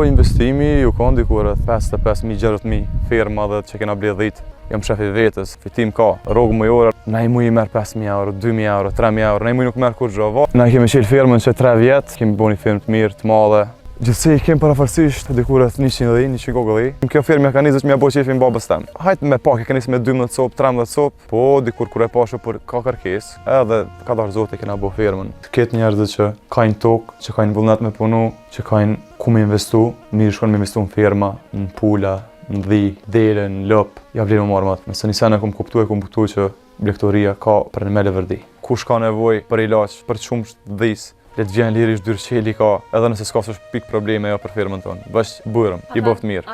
investimi ju ka ndiku rreth 55.000-60.000 firma dhe që kena ble 10. Jam shef I vetës, fitim ka, rrogë mujore. Na I muj I merr 5.000 euro, 2.000 euro, 3.000 euro, na I muj nuk merr kur gjë. Na kemi qelë firmën që 3 vjet, kemi bo një firmë të mirë, të madhe. Gjithsej kemi parafarsisht diku rreth 100 gogëlli. Kjo firmë ka nisur që m'ja bo qefin babës tem. Hajt me pak e ka nisur me 12 copë, 13 copë, po dikur kur e pashu për ka kërkesë, edhe ka dash Zoti kena bo firmën. Këtë njerëzit që kajnë tokë, që kajnë vullnet me punu, që kajnë ku me investu, mirë shkon me investu në firma, në pula, në dhi, dele, në lop, ja vlerë më marmat. Nëse një sene kom kuptu që blegtoria ka për në me levërdi. Kush ka nevoj për ilaq, për qumsht dhis, le të vjen lirish dyrqeli ka, edhe nëse s'ka s'është pik probleme jo për firmën tonë. Bësh bujrëm, I boft mirë.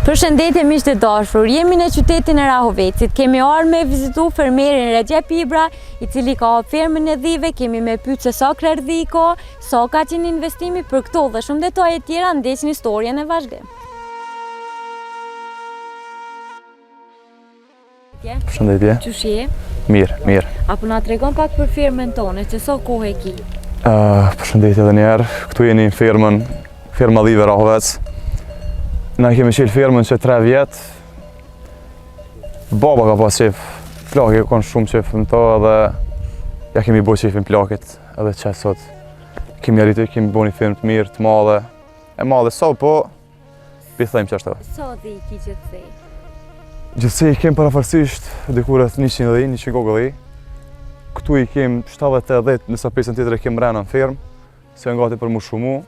Përshëndetje miqtë e dashur, jemi në qytetin e Rahovecit. Kemi ardhur me vizitu fermerin Recep Ibra, I cili ka firmën e dhive. Kemi me pyet se sa krerë dhi ka, sa ka qenë investimi për këto dhe shumë detaje tjera, ndesin historien e vazhdim. Përshëndetje. Qysh je? Mirë, mirë. Apo na tregon pak për firmën tonë, se sa kohë e ki? Përshëndetje edhe njerë. Këtu jeni në firma dhive Rahovec. Na kemi qelë firmën që 3 vjet. Baba ka pas qef, plaki ka shumë qef në to edhe ja kemi bo qefin plakit edhe që sot. Kemi arritu, kemi bo një firmë të mirë, të madhe. E madhe sa po, pithejmë që ashtu. Sa dhi ki gjithsej? Gjithsej kemi parafarsisht diku rreth 100 gogëlli. Këtu I kemi 70-80, nësa pjesën tjetër e kemi rena në firmë, se ngati për mu shumu.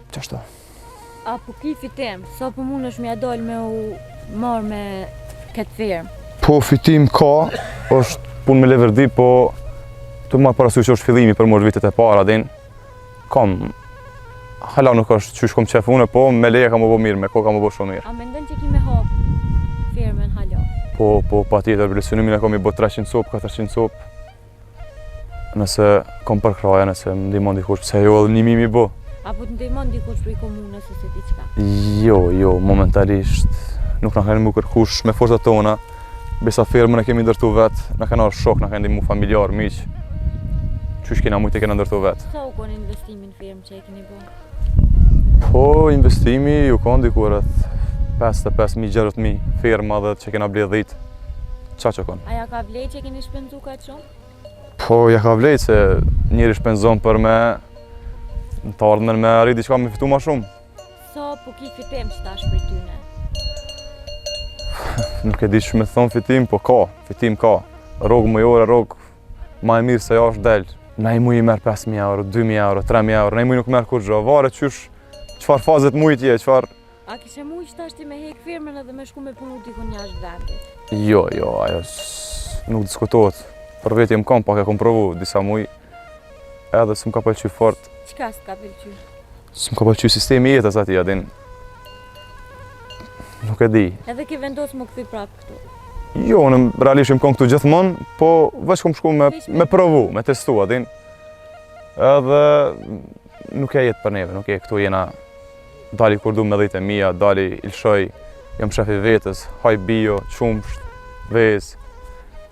Që ashtu. Apo ki fitim, sa për mund është mja dollë me u marrë me këtë firmë? Po fitim ka, është punë me leverdi, po të marrë parasysh që është fillimi për morë vitet e para din. Kam, hala nuk është qysh kom qef une, po me leje ka më bo mirë, me ko ka më bo shumë mirë. A mendon që ki me hapë firmën hala? Po, pa tjetër, vlesionimin e kom I bo 300 copë, 400 copë. Nëse kom për kraja, nëse më ndihmon dikush, pse jo edhe 1.000 mi bo. Apo të ndihmon dikush për I komunës ose diçka? Jo, momentalisht nuk na kanë më kërkush me forcat tona. Besa firmën e kemi ndërtu vetë, na kanë ardhur shok, na kanë ndihmu familjar, miq. Qysh kena mujt e kena ndërtu vetë. Sa u kon investimin firmë që e keni bërë? Po, investimi ju ka ndiku rreth 55.000-60.000 firma dhe që kena ble 10. Qa që kon? A ja ka vlej që keni shpenzu kaq shumë? Po, ja ka vlej se njeri shpenzon për me në të ardhmen me arrit diçka me fitu ma shumë. Sa po ki fitim që tash për tyne? Nuk e di që me thonë fitim, po ka, fitim ka. Rrogë mujore, rrogë ma e mirë se jashtë del. Na I muj I merr 5.000 euro, 2.000 euro, 3.000 euro, na I muj nuk merr kur gjë. Varet qëfar fazet mujt je, qëfar... A kishe muj që tash ti me hek firmën edhe me shku me punu dikun jashtë vendit? Jo, ajo nuk diskutohet. Për vetë jem kam pak e kom provu disa muj, edhe s'm ka pëlqy fort. Qka s'ka pëlqy? S'm ka pëlqy sistemi jetës ati, adin. Nuk e di. Edhe ki vendos më këthy prapë këtu? Jo, në realisht jem kam këtu gjithmonë, po veç kom shku me provu, me testu, adin. Edhe nuk e jetë për neve, nuk e këtu jena dali kur du me dhejtë e mija, dali ilshoj, jam shef I vetës, haj bio, qumsht, vez,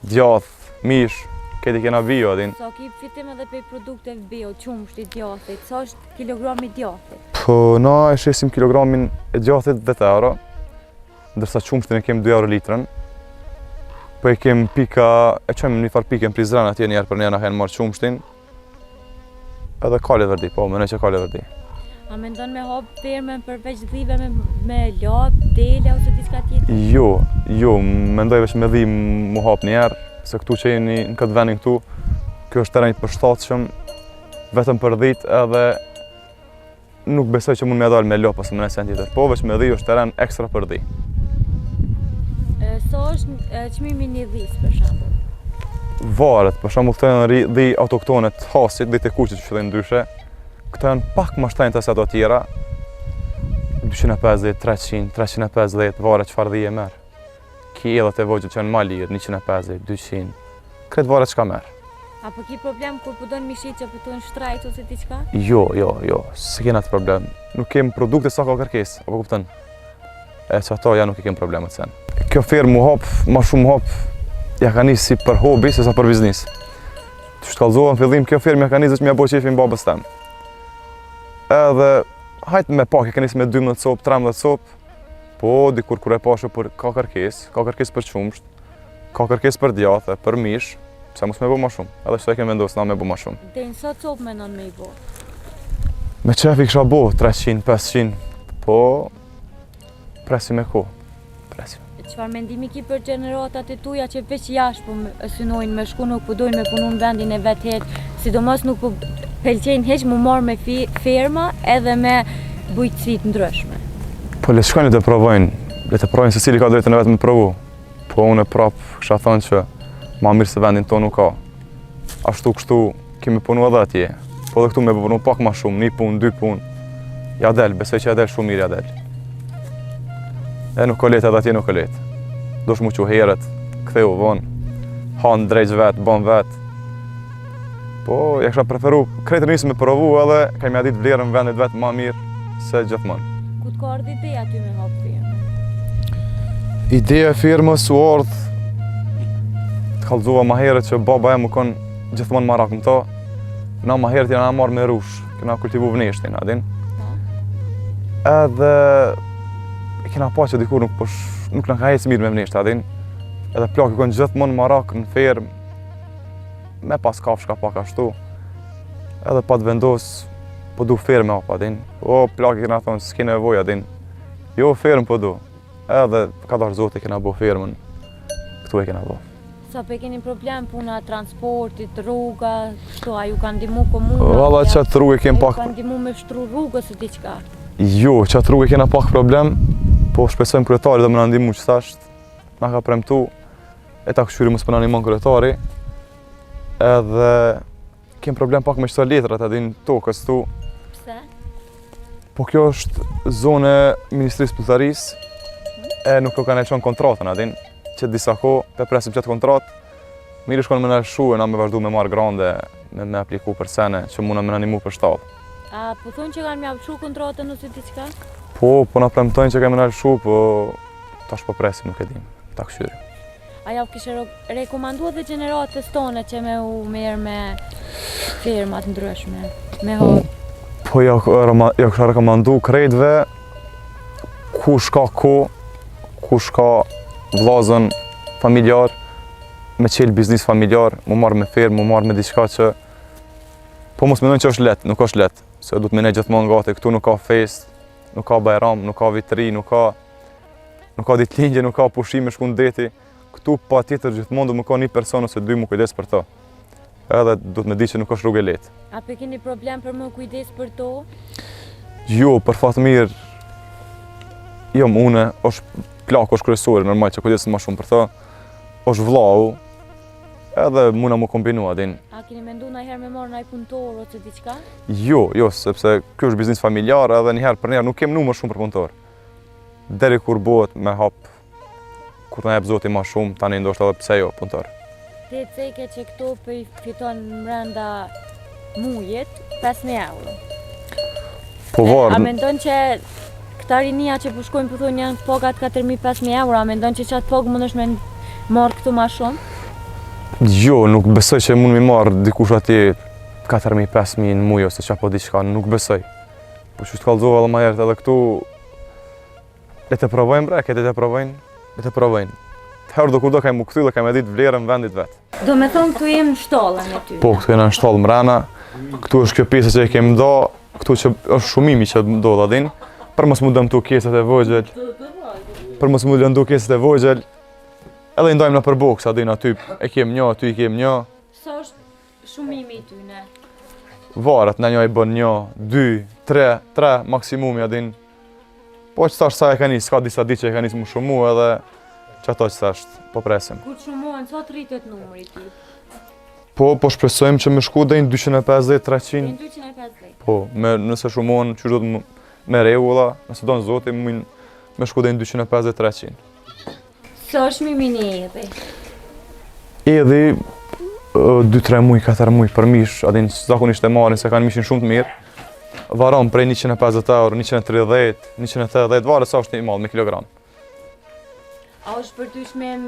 djath, mish, këti kena bio, adin. Sa ki fitim edhe pej produkte bio, qumshti, djathit, sa është kilogrami djathit? Po, na e shesim kilogramin e djathit 10 euro, ndërsa qumshtin e kem 2 euro litrën. Po e kem pika, e qojmë një farë pike në Prizren atje njerë për njerë na hen marrë qumshtin. Edhe ka leverdi, po, menoj që ka leverdi. A mendon me hapë firmën përveç dhive me lap, dele ose diçka tjetër? Jo, mendoj veç me dhi mu hapë njerë, se këtu që jeni në këtë vendin këtu, kjo është teren I përshtatshëm, vetëm për dhit edhe nuk besoj që mund me dalë me lop ose me nësen tjetër, po veç me dhi është teren ekstra për dhi. Sa është çmimi një dhis për shembull? Varet, për shembull këto janë dhi autoktone të Hasit, dhi të kuqit që fillojnë ndryshe. Këto janë pak më shtrenjtë se ato tjera. 250, 300, 350, varet çfarë dhi e merr. Ki edhat e vogla që janë ma lirë, 150, 200. Këtë varet çka merr. Apo ki problem kur përdojnë mishit që përdojnë shtrajt ose diçka? Jo, se kena të problem. Nuk kem produkte sa ka kërkesë, apo kupton? E që ato ja nuk i kem problemet sen. Kjo firmë mu hop, ma shumë hop, ja ka nisë si për hobi, se sa për biznis. Të shkallzova në fillim, kjo firmë ja ka nisë që mja bo qefin babës tem. Edhe, hajtë me pak, ja ka nisë me 12 copë, 13 copë, po dikur kur e pashe për ka kërkesë për qumsht, ka kërkesë për djathë, për mish, pse mos me bo ma shumë, edhe që të e kem vendosë na me bo ma shumë. Dhe në sa copë menon me i bo? Me qef i kësha bo 300, 500, po presim e ko, presim. Çfarë mendimi ki për gjeneratat e tuja që veç jashtë po synojnë me shku, nuk po dojnë me punu në vendin e vetë heq, sidomos nuk po pëlqejnë heq mu marrë me firma edhe me bujqësit ndryshme. Po le shkojnë le të provojnë se cili ka drejtën e vetë me provu. Po unë e prapë kësha thonë që ma mirë se vendin tonë nuk ka. Ashtu kështu kemi punu edhe atje, po edhe këtu me punu pak ma shumë, 1 punë, 2 punë. Ja del, besoj që ja del shumë mirë ja del. E nuk ka letë edhe atje nuk ka letë. Dosh mu që heret, ktheu vonë, hanë drejtë vetë, bon vetë. Po, ja kësha preferu, krejtë njësë me provu edhe, ka mja ditë vlerën vendit vetë ma mirë se gjithmonë. Ku të ka ardhë ideja ty me hapë firmë? Ideja e firmës u ardhë, të kallëzova ma herët që baba e më konë gjithmonë marak në ta. Na ma herët jena marrë me rush, kena kultivu vneshtin, adin. Edhe kena pa që dikur nuk në ka hecë mirë me vneshtë, adin. Edhe plak i konë gjithmonë marak në firmë, me pas kafshka pak ashtu. Edhe pa të vendosë, po du firme hapa, adin. O, plak i kena thonë, s'ki nevoj, adin. Jo, firmë po du. Edhe ka darë zote kena bo firmën, këtu e kena bo. Sa pe keni problem puna transportit, rruga, kështu, a ju kanë ndimu komuna? Valla qatë rrugë kem pak... A ju kanë ndimu me shtru rrugës e diqka? Jo, qatë rrugë kena pak problem, po shpesojmë kryetari dhe më në ndimu që thasht. Na ka premtu, e ta këshyri mos për në animon kryetari. Edhe kem problem pak me qëto letrat edhe në tokës tu. Pse? Po kjo është zone Ministrisë Pulltarisë, e nuk kanë e qonë kontratën adin. Që disa ko, pe presim qëtë kontratë, mirë shkonë me në lëshu e na me vazhdu me marrë grande, me apliku për sene, që muna me në animu për shtadë. A po thonë që kanë me apshu kontratën ose diqka? Po na premtojnë që kemi në lëshu, po tash po presim, nuk e dim, ta këshyri. A ja kishe rekomandu edhe gjeneratës tone që me u merë me firmat ndryshme, me hapë? Po ja kësha rekomandu krejtve, kush ka ko, kush ka vllazën familjar, me qelë biznis familjar, mu marrë me firmë, mu marrë me diçka që... Po mos mendojnë që është letë, nuk është letë, se du të mene gjithmonë gati, këtu nuk ka fest, nuk ka bajram, nuk ka vitri, nuk ka ditëlindje, nuk ka pushime shku në deti. Këtu pa tjetër gjithmonë du më ka 1 person ose 2 më kujdes për ta. Edhe du të me di që nuk është rrugë e letë. A pe keni problem për më kujdes për to? Jo, për fatë mirë, jo më une, është plak është kryesori, normal që kujdesin ma shumë për ta, është vllau, edhe muna mu kombinu adin. A keni mendu na herë me marrë naj punëtor ose diqka? Jo, sepse kjo është biznis familjar edhe njëherë për njëherë nuk kem numër shumë për punëtor. Deri kur bëhet me hap, kur na jep zoti ma shumë, tani ndoshta edhe pse jo punëtor. Te ceke që këto për i fiton mrenda mujit 5.000 euro. Po varë... A mendon që këta rinia që pushkojnë për thonë janë pogat 4.000-5.000 euro, a mendon që qatë pogë mund është me marrë këtu ma shumë? Jo, nuk besoj që mund mi marrë dikush atje 4.000-5.000 në mujë ose qa po diqka, nuk besoj. Po që të kallëzova edhe ma herët edhe këtu, le të provojnë bre, këtë le të provojnë. Të herë do kur do kaj mu këthy dhe kaj me ditë vlerën vendit vetë. Do me thonë këtu jem në shtallën e ty? Po, këtu jena në shtallë mrena, këtu është kjo pjesë që e kemë do, këtu që është shumimi që do dhe din, për mos mu dëmtu keset e vojgjel, edhe i ndajmë në për boks, adin aty e kem një, aty i kem një. Sa është shumimi i ty ne? Varet, në një i bën një, 2, 3 maksimumi adin. Po që tash sa e ka njës, ka disa di që e ka njës më shumu edhe që ato që tash po presim. Kur shumuan, sa të rritet numëri ty? Po shpresojmë që me shku dhe në 250-300. 250? Po, nëse shumuan që do të me regula, nëse do në zoti, me shku dhe në 250-300. Sa është mimi një edhi? Edhi, 2-3 muj, 4 muj për mish, adin zakonisht e marrin se kanë mishin shumë të mirë. Varon prej 150 euro, 130, 180, varet sa është i madh me kilogram. A është për ty çmim,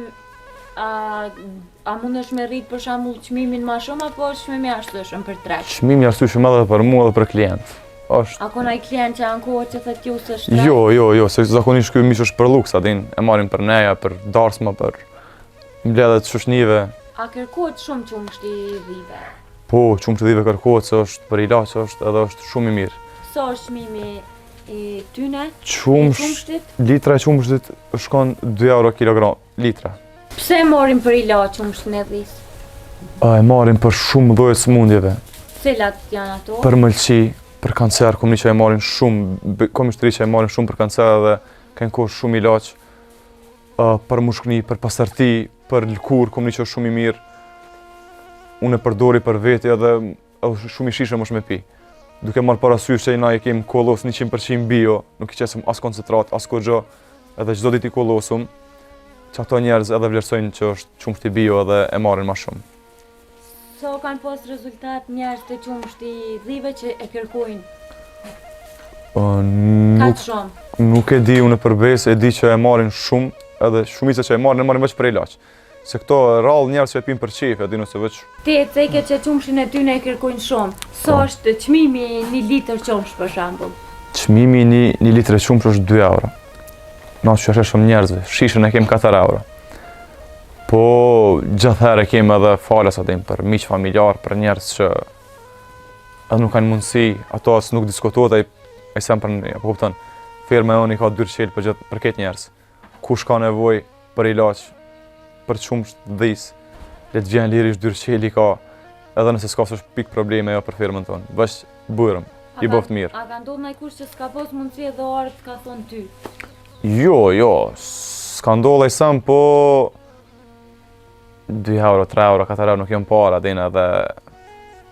a mundesh me rrit për shembull çmimin më shumë apo është çmim i arsyeshëm për tregj? Çmimi i arsyeshëm edhe për mua edhe për klient. Është. A ka ndonjë klient që ankohet që thotë ju se është? Jo, se zakonisht ky mish është për luks, adin e marrin për neja, për darsma, për mbledhjet shoshnive. A kërkohet shumë qumshti i dhive? Po, qumshti i dhive kërkohet se është për ilaç, edhe është shumë i mirë. Sa është çmimi i tyne? Qumshtit? Litra e qumshtit shkon 2 euro kilogram, litra. Pse marrin për ilaç qumshtin e dhis? E marrin për shumë lloje sëmundjeve. Cilat janë ato? Për mëlçi, për kancer, komi që e marrin shumë, komishtri që e marrin shumë për kancer dhe kanë kohë shumë ilaç. Për mushkëni, për pastërti, për lëkur, komi që është shumë i mirë. Unë e përdori për veti edhe shumë i shishëm është me pi. Duke marrë parasysh që na e kemi kollos 100% bio, nuk i qesëm as koncentrat, as kurrë, edhe çdo ditë i kollosum, që ato njerëz edhe vlerësojnë që është qumshti bio edhe e marrin më shumë. So kanë pas rezultat njerëz të qumshti i dhive që e kërkojnë? Kaq shumë? Nuk e di unë përbes, e di që e marrin shumë, edhe shumica që e marrin veç për ilaç. Se këto rrallë njerëz që e pinë për qejf, e di nëse veç. Ti e ceke që qumshin e tyne e kërkojnë shumë. Sa është çmimi 1 litër qumsh për shembull? Çmimi 1 litër qumsh është 2 euro. Na që është shumë njerëzve, shishën e kem 4 euro. Po gjatë herë kem edhe falas atë për miq familjar, për njerëz që edhe nuk kanë mundësi, ato as nuk diskutohet ai sem për ne, apo kupton. Firma jonë ka dyerçel për këtë njerëz. Kush ka nevojë për ilaç, për qumsht dhis, le të vjen lirisht dyerçeli ka, edhe nëse s'ka s'është pik probleme jo për firmën tonë. Bash bujrëm, i boft mirë. A ka ndodhur ndonjë kush që s'ka pas mundësi edhe ardh ka thonë ty? Jo, s'ka ndodhur sem, po 2 euro, 3 euro, 4 euro nuk jam para, dina edhe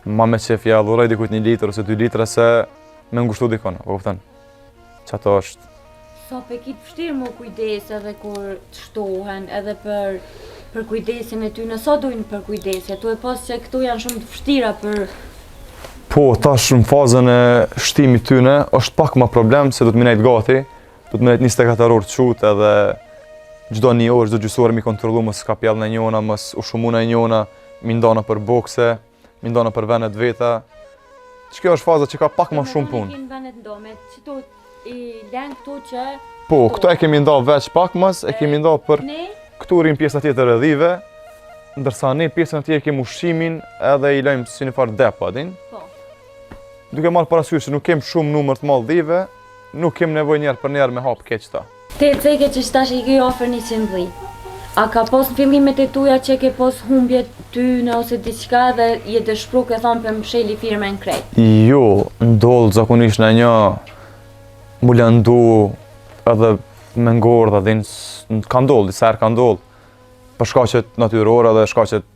ma me qef ja dhuroj dikujt 1 litër ose 2 litra se me ngushtu dikon, po kupton? Që ato është. Sa pekit vështirë më kujdes edhe kur të shtohen, edhe për kujdesin e ty, në sa dojnë për kujdesje? Tu e pas që këtu janë shumë të vështira për... Po, tash në fazën e shtimit tyne, është pak ma problem se do të minejt gati, do të minejt 24 orë të qut edhe gjdo 1 orë, gjdo gjysore mi kontrolu mës ka pjellë në njona, mës u shumuna e njona, mi ndana për bokse, mi ndana për venet veta. Që kjo është faza që ka pak ma shumë punë. Me venet ndome, që tu i len këtu që... Po, këto e kemi nda veç pak mës, e kemi nda për... Këtu rrim pjesën tjetër e dhive, ndërsa ne pjesën tjetër kemi ushqimin edhe i lejmë si një farë depo, adin. Po. Duke marrë parasysh që nuk kem shumë numër të madh dhive, nuk kem nevojë njerë për njerë me hapë keq ta. Te ceke që shtash i ke ofër 100 dhi. A ka pos në fillimet e tuja që ke pos humbje ty në ose diçka dhe je dëshpru ke thonë për msheli firmen krejt? Jo, ndodhë zakonisht në një mu lëndu edhe me ngordha, ka ndodhë, disa herë ka ndodhë. Për shkaqet natyrore dhe shkaqet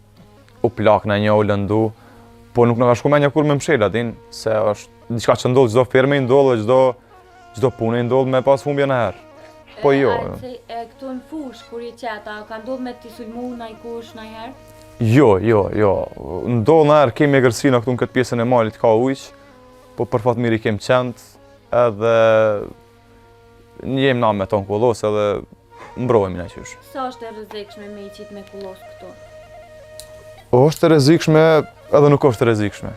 u plak në një u lëndu, po nuk në ka shku me një kur me mshela, se është diçka që ndodhë, çdo firme ndodhë, çdo punë ndodhë me pas humbje në herë. Po jo. E këtu në fush, kur i qeta, ka ndodhë me t'i sulmu në i kush në herë? Jo. Ndodhë në herë kemi e gërësina këtu në këtë pjesën e malit ka ujq, po për fatë mirë i kem qend, edhe jem na me tonë kullos edhe mbrojemi në qysh. Sa është e rrezikshme me i qitë me kullos këtu? është e rrezikshme edhe nuk është e rrezikshme.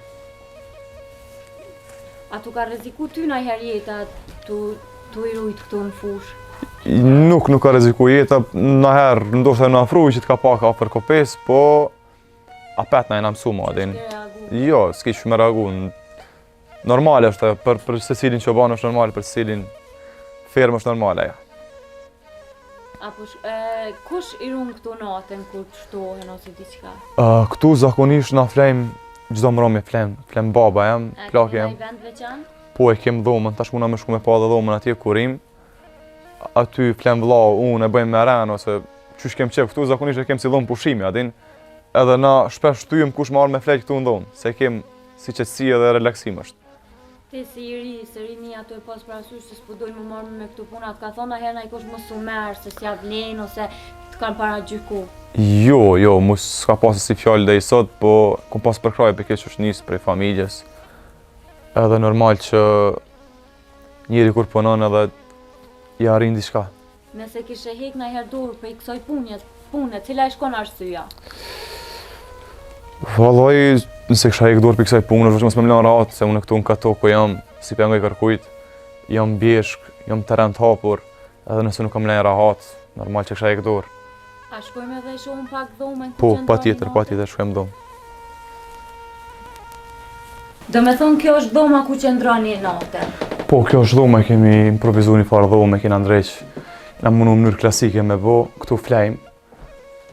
A tu ka rreziku ty në herë jeta tu i rujt këtu në fush? Nuk ka rreziku jeta, në herë ndoshta në afru që t'ka pak afër kopes, po apet na jena mësu ma, din. Jo, s'ki që me reagu. Normale është, për secilin çoban është normale, për secilin fermë është normale, ja. Apo kush i runë këtu natën kur të shtohen ose diçka? Këtu zakonisht na flejmë çdo mbrëmje flem baba jam, plak jam. A ke vend veçantë? Po e kem dhomën, tash muna me shku me pa dhe dhomën atje kurim. Aty flem vlla, unë e bëjmë me ren ose qysh kem qef këtu zakonisht e kem si dhomë pushimi, a din. Edhe na shpesh shtyjem kush më ardh me flejt këtu në dhomë, se kem si qetësi edhe relaksim është. Ti si i ri, se rini ato e pas parasysh se s'po dojnë më marrë me këtu punat, ka thonë herë na i kush mos u merr se s'ja vlen ose kanë paragjyku? Jo, mos s'ka pasë si fjallë dhe i sot, po kom pas përkraj për keq është njësë prej familjes. Edhe normal që njeri kur punon edhe i arrin diçka. Nëse kishe hek në herë dorë për i kësoj pune, cila i shkon arsyeja? Vallai, nëse kisha hek dorë për kësaj punë, është mos më lën rahat, se unë këtu në kato ku jam, si pengoj kërkujt, jam bjeshk, jam terren të hapur, edhe nëse nuk kam lën rahat, normal që kisha hek dorë. A shkojmë edhe shohim pak dhomën ku Po, qëndroni patjetër shkojmë dhomë. Do me thonë kjo është dhoma ku qëndroni natën. Po, kjo është dhoma, kemi improvizu një farë dhome, kena ndreq, na mundu në mënyrë klasike me bo, këtu flejmë,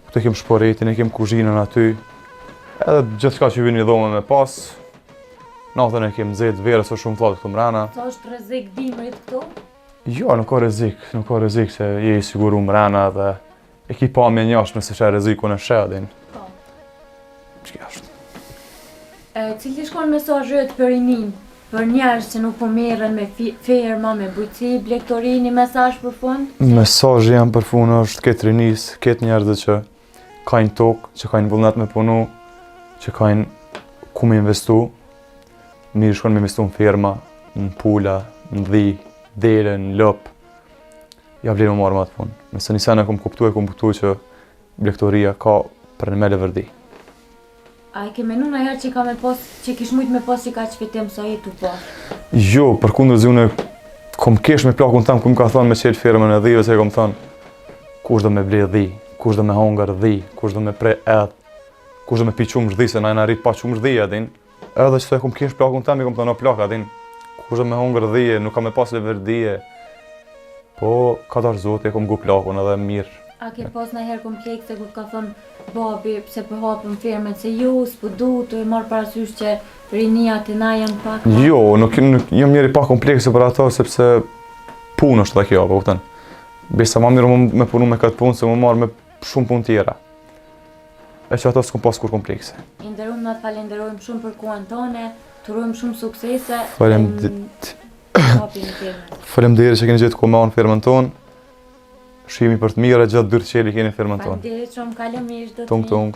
këtu kem shporetin, kem kuzhinën aty, edhe gjithçka që vjen një dhome me pas, natën e kem nxehtë, verës është shumë fllate këtu mrena. Sa është rrezik dimrit këtu? Jo, nuk ka rrezik se je i siguru mrena dhe e ki pa me njash nëse shë rreziku në shedin. Po. Ç'ka është? Cili shkon mesazhet për rinin, për njerëz që nuk po merren me ferma, me bujqi, blegtori, një mesazh për fund? Mesazhi jam për fund është këtë rinis, këtë njerëzit që kajnë tokë, që kajnë vullnet me punu, që kajnë ku me investu, mirë shkon me investu në firma, në pula, në dhi, dere, në lop, ja vlerë më marrë ma të punë. Nëse një sene kom kuptu që blegtoria ka për në mele vërdi. A e ke menu në herë që kish mujt me pas që ka që fitim sa jetu po? Jo, për kundër zi une kom kesh me plakun tam ku më ka thonë me qelë firmën e dhive, se kom thonë kush do me ble dhi, kush do me hongar dhi, kush do me pre edh, kush do me pi qumë zhdhi, se na e na rrit pa qumë zhdhi edhin. Edhe që kom kesh plakun tam, i kom thonë o plak edhin, kush do me hongar dhi, nuk ka me pas le verdije. Po, ka darë zote, kom gu plakun edhe mirë. A ke pas në herë komplekse ku ka thonë babi pse po hapëm firmën, se ju s'po du të marrë parasysh që rinia të na janë pak? Jo, nuk jam njeri pa komplekse për ato, sepse punë është dhe kjo, po kupton. Besa ma mirë me punu me këtë punë, se më marrë me shumë punë tjera. E që ato s'kom pas kur komplekse. I nderuam, na të falenderojmë shumë për kohën tone, të urojmë shumë suksese. Faleminderit që keni gjetë ku me anë firmën tonë. Shihemi për të mira gjatë dyrë qeli keni firmën tonë. Faleminderit shumë, kalë mirë, do të Tung.